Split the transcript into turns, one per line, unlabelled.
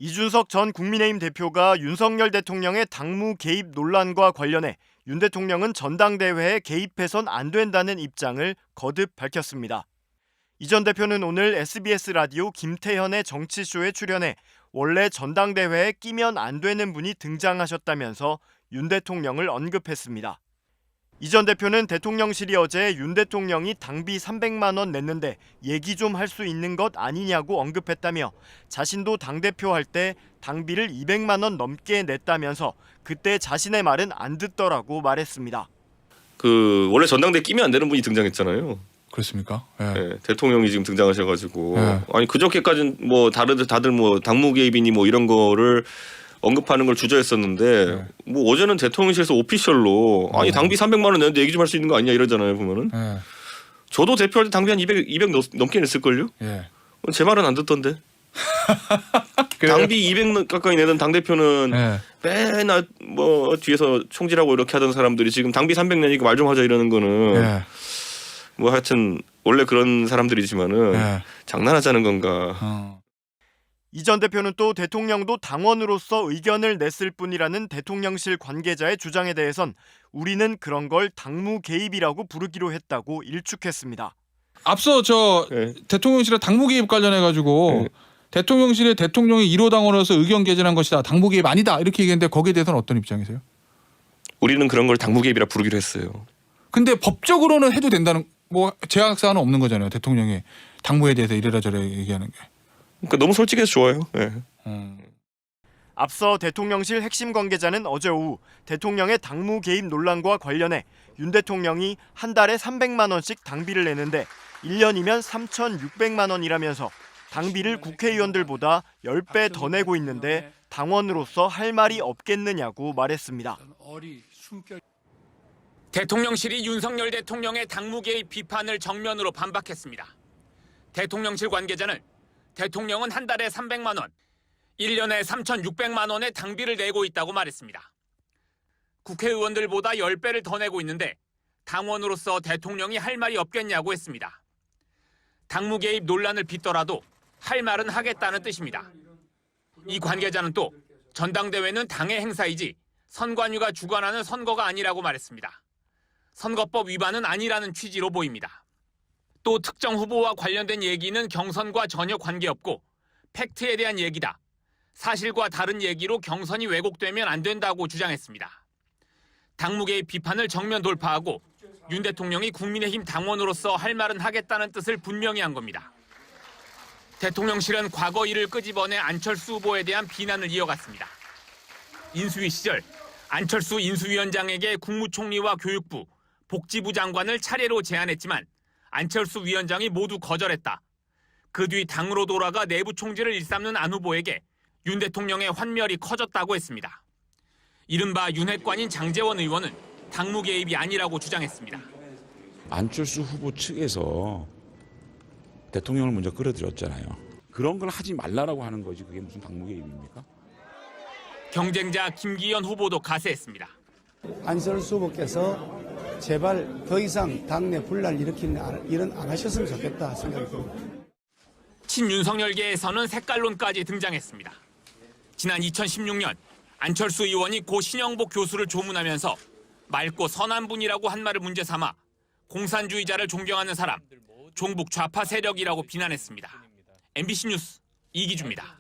이준석 전 국민의힘 대표가 윤석열 대통령의 당무 개입 논란과 관련해 윤 대통령은 전당대회에 개입해선 안 된다는 입장을 거듭 밝혔습니다. 이 전 대표는 오늘 SBS 라디오 김태현의 정치쇼에 출연해 원래 전당대회에 끼면 안 되는 분이 등장하셨다면서 윤 대통령을 언급했습니다. 이 전 대표는 대통령실이 어제 윤 대통령이 당비 300만 원 냈는데 얘기 좀 할 수 있는 것 아니냐고 언급했다며 자신도 당대표 할 때 당비를 200만 원 넘게 냈다면서 그때 자신의 말은 안 듣더라고 말했습니다.
원래 전당대회 끼면 안 되는 분이 등장했잖아요.
그렇습니까? 예.
네, 대통령이 지금 등장하셔가지고
예.
아니 그저께까지는 뭐 다들 뭐 당무 개입이니 뭐 이런 거를 언급하는 걸 주저했었는데
네.
뭐 어제는 대통령실에서 오피셜로 아니 당비 300만 원 내는데 얘기 좀 할 수 있는 거 아니냐 이러잖아요 보면은.
예.
저도 대표할 때 당비 한 200 넘게 냈을걸요?
예.
제 말은 안 듣던데. 당비 200 가까이 내던 당대표는
예.
맨날 뭐 뒤에서 총질하고 이렇게 하던 사람들이 지금 당비 300 내니까 말 좀 하자 이러는 거는
예.
뭐 하여튼 원래 그런 사람들이지만은
예.
장난하자는 건가.
이 전 대표는 또 대통령도 당원으로서 의견을 냈을 뿐이라는 대통령실 관계자의 주장에 대해선 우리는 그런 걸 당무 개입이라고 부르기로 했다고 일축했습니다.
앞서
네.
대통령실의 당무 개입 관련해 가지고
네.
대통령실의 대통령이 1호 당원으로서 의견 개진한 것이다. 당무 개입 아니다. 이렇게 얘기했는데 거기에 대해서는 어떤 입장이세요?
우리는 그런 걸 당무 개입이라 부르기로 했어요.
근데 법적으로는 해도 된다는 뭐 제약 사항은 없는 거잖아요. 대통령이 당무에 대해서 이래라 저래 얘기하는 게.
그러니까 너무 솔직해서 좋아요. 네.
앞서 대통령실 핵심 관계자는 어제 오후 대통령의 당무 개입 논란과 관련해 윤 대통령이 한 달에 300만 원씩 당비를 내는데 1년이면 3,600만 원이라면서 당비를 국회의원들보다 10배 더 내고 있는데 당원으로서 할 말이 없겠느냐고 말했습니다.
대통령실이 윤석열 대통령의 당무 개입 비판을 정면으로 반박했습니다. 대통령실 관계자는 대통령은 한 달에 300만 원, 1년에 3,600만 원의 당비를 내고 있다고 말했습니다. 국회의원들보다 10배를 더 내고 있는데 당원으로서 대통령이 할 말이 없겠냐고 했습니다. 당무 개입 논란을 빚더라도 할 말은 하겠다는 뜻입니다. 이 관계자는 또 전당대회는 당의 행사이지 선관위가 주관하는 선거가 아니라고 말했습니다. 선거법 위반은 아니라는 취지로 보입니다. 또 특정 후보와 관련된 얘기는 경선과 전혀 관계없고 팩트에 대한 얘기다. 사실과 다른 얘기로 경선이 왜곡되면 안 된다고 주장했습니다. 당무 개입 비판을 정면 돌파하고 윤 대통령이 국민의힘 당원으로서 할 말은 하겠다는 뜻을 분명히 한 겁니다. 대통령실은 과거 일을 끄집어내 안철수 후보에 대한 비난을 이어갔습니다. 인수위 시절 안철수 인수위원장에게 국무총리와 교육부, 복지부 장관을 차례로 제안했지만 안철수 위원장이 모두 거절했다. 그 뒤 당으로 돌아가 내부 총질을 일삼는 안 후보에게 윤 대통령의 환멸이 커졌다고 했습니다. 이른바 윤핵관인 장제원 의원은 당무 개입이 아니라고 주장했습니다.
안철수 후보 측에서 대통령을 먼저 끌어들였잖아요. 그런 걸 하지 말라라고 하는 거지 그게 무슨 당무 개입입니까?
경쟁자 김기현 후보도 가세했습니다.
안철수 후보께서 제발 더 이상 당내 분란을 일으키는 일은 안 하셨으면 좋겠다 생각이 듭니다.
친윤석열계에서는 색깔론까지 등장했습니다. 지난 2016년 안철수 의원이 고 신영복 교수를 조문하면서 맑고 선한 분이라고 한 말을 문제 삼아 공산주의자를 존경하는 사람, 종북 좌파 세력이라고 비난했습니다. MBC 뉴스 이기주입니다.